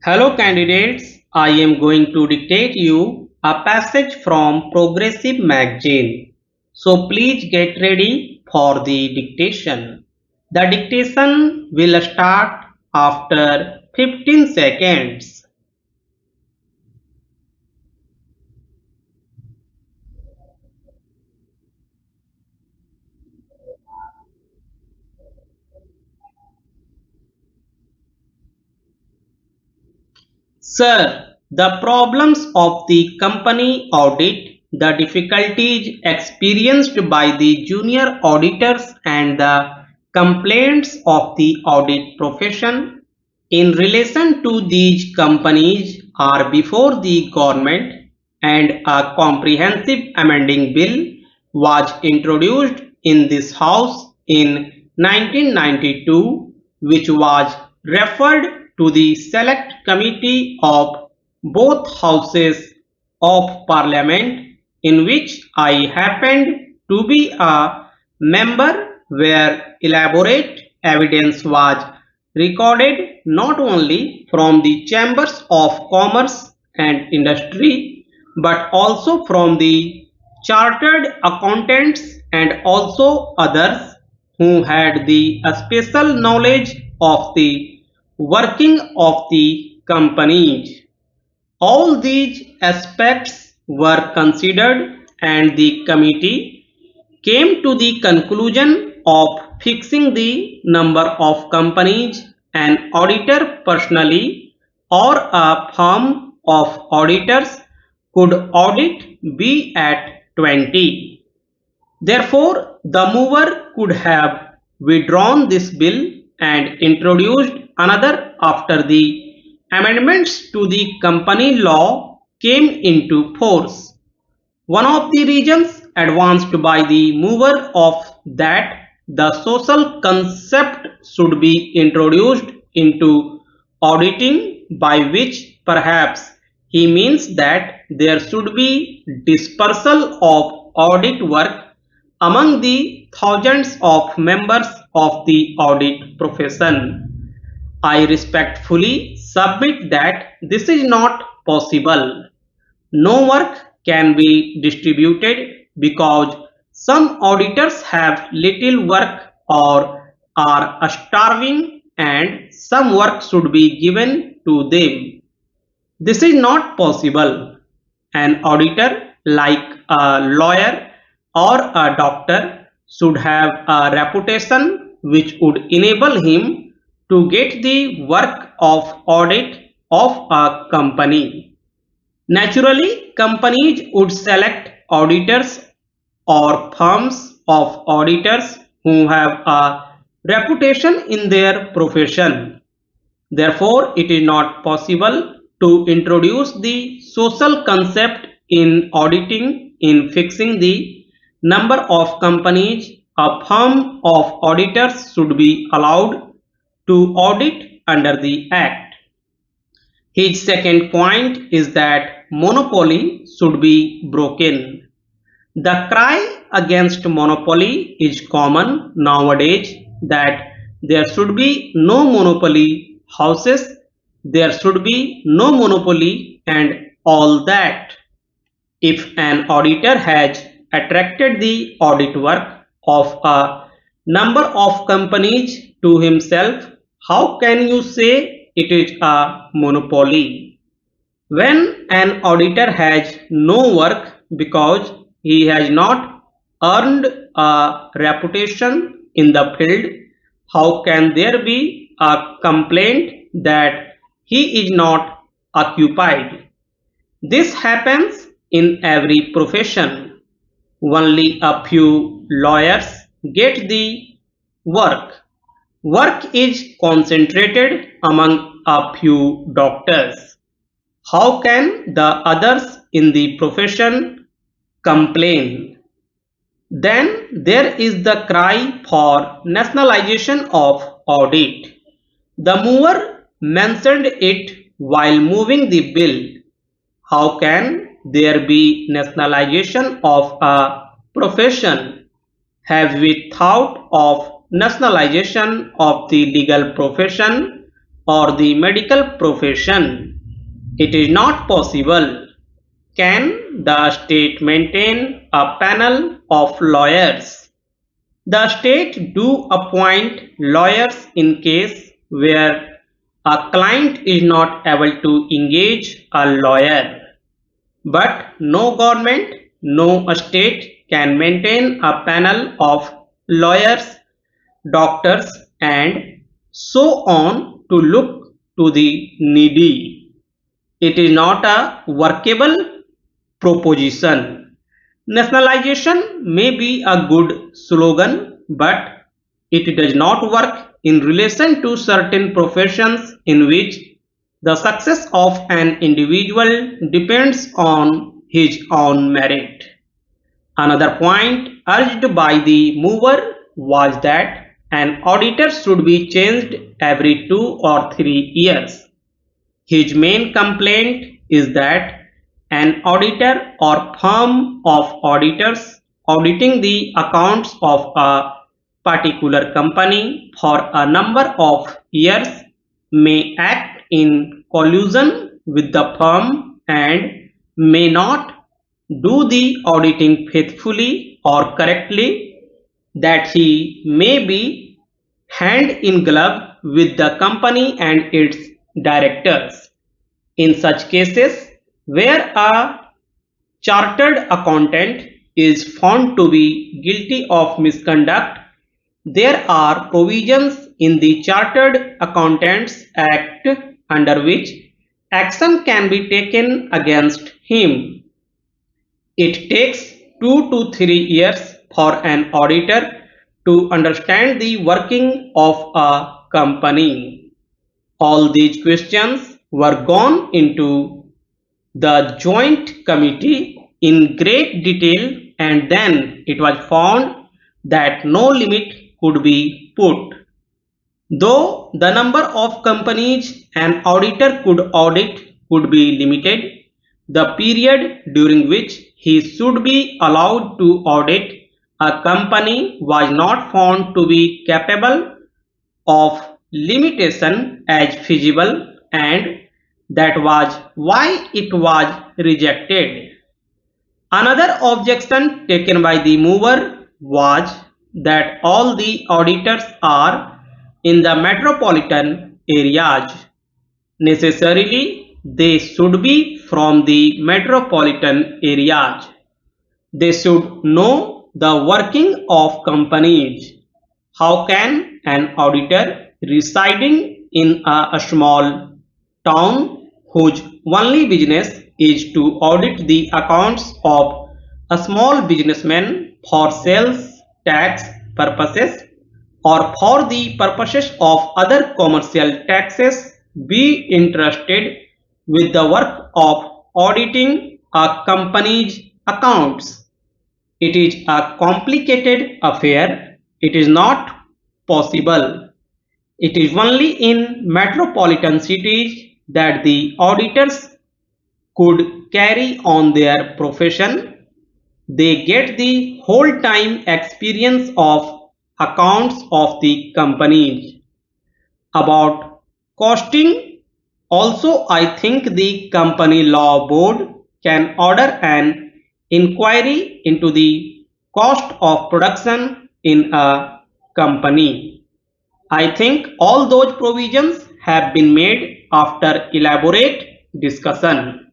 Hello candidates, I am going to dictate you a passage from Progressive magazine. So please get ready for the dictation. The dictation will start after 15 seconds. Sir, the problems of the company audit, the difficulties experienced by the junior auditors and the complaints of the audit profession in relation to these companies are before the government, and a comprehensive amending bill was introduced in this house in 1992, which was referred to the select committee of both houses of parliament, in which I happened to be a member, where elaborate evidence was recorded not only from the chambers of commerce and industry but also from the chartered accountants and also others who had the special knowledge of the working of the companies. All these aspects were considered, and the committee came to the conclusion of fixing the number of companies an auditor personally or a firm of auditors could audit be at 20. Therefore, the mover could have withdrawn this bill and introduced another after the amendments to the company law came into force. One of the reasons advanced by the mover of that the social concept should be introduced into auditing, by which perhaps he means that there should be dispersal of audit work among the thousands of members of the audit profession. I respectfully submit that this is not possible. No work can be distributed because some auditors have little work or are starving, and some work should be given to them. This is not possible. An auditor, like a lawyer or a doctor, should have a reputation which would enable him to get the work of audit of a company. Naturally, companies would select auditors or firms of auditors who have a reputation in their profession. Therefore, it is not possible to introduce the social concept in auditing in fixing the number of companies a firm of auditors should be allowed to audit under the Act. His second point is that monopoly should be broken. The cry against monopoly is common nowadays, that there should be no monopoly houses, there should be no monopoly, and all that. If an auditor has attracted the audit work of a number of companies to himself, how can you say it is a monopoly? When an auditor has no work because he has not earned a reputation in the field, how can there be a complaint that he is not occupied? This happens in every profession. Only a few lawyers get the work. Work is concentrated among a few doctors. How can the others in the profession complain? Then there is the cry for nationalization of audit. The mover mentioned it while moving the bill. How can there be nationalization of a profession? Have we thought of nationalization of the legal profession or the medical profession. It is not possible. Can the state maintain a panel of lawyers? The state do appoint lawyers in case where a client is not able to engage a lawyer. But no government, no state can maintain a panel of lawyers, doctors, and so on to look to the needy. It is not a workable proposition. Nationalization may be a good slogan, but it does not work in relation to certain professions in which the success of an individual depends on his own merit. Another point urged by the mover was that an auditor should be changed every 2 or 3 years. His main complaint is that an auditor or firm of auditors auditing the accounts of a particular company for a number of years may act in collusion with the firm and may not do the auditing faithfully or correctly, that he may be hand in glove with the company and its directors. In such cases, where a chartered accountant is found to be guilty of misconduct, there are provisions in the Chartered Accountants Act under which action can be taken against him. It takes 2 to 3 years for an auditor to understand the working of a company. All these questions were gone into the joint committee in great detail, and then it was found that no limit could be put. Though the number of companies an auditor could audit could be limited, the period during which he should be allowed to audit a company was not found to be capable of limitation as feasible, and that was why it was rejected. Another objection taken by the mover was that all the auditors are in the metropolitan areas. Necessarily, they should be from the metropolitan areas. They should know the working of companies. How can an auditor residing in a small town whose only business is to audit the accounts of a small businessman for sales tax purposes or for the purposes of other commercial taxes be interested with the work of auditing a company's accounts? It is a complicated affair. It is not possible. It is only in metropolitan cities that the auditors could carry on their profession. They get the whole time experience of accounts of the companies. About costing, also I think the Company Law Board can order an inquiry into the cost of production in a company. I think all those provisions have been made after elaborate discussion.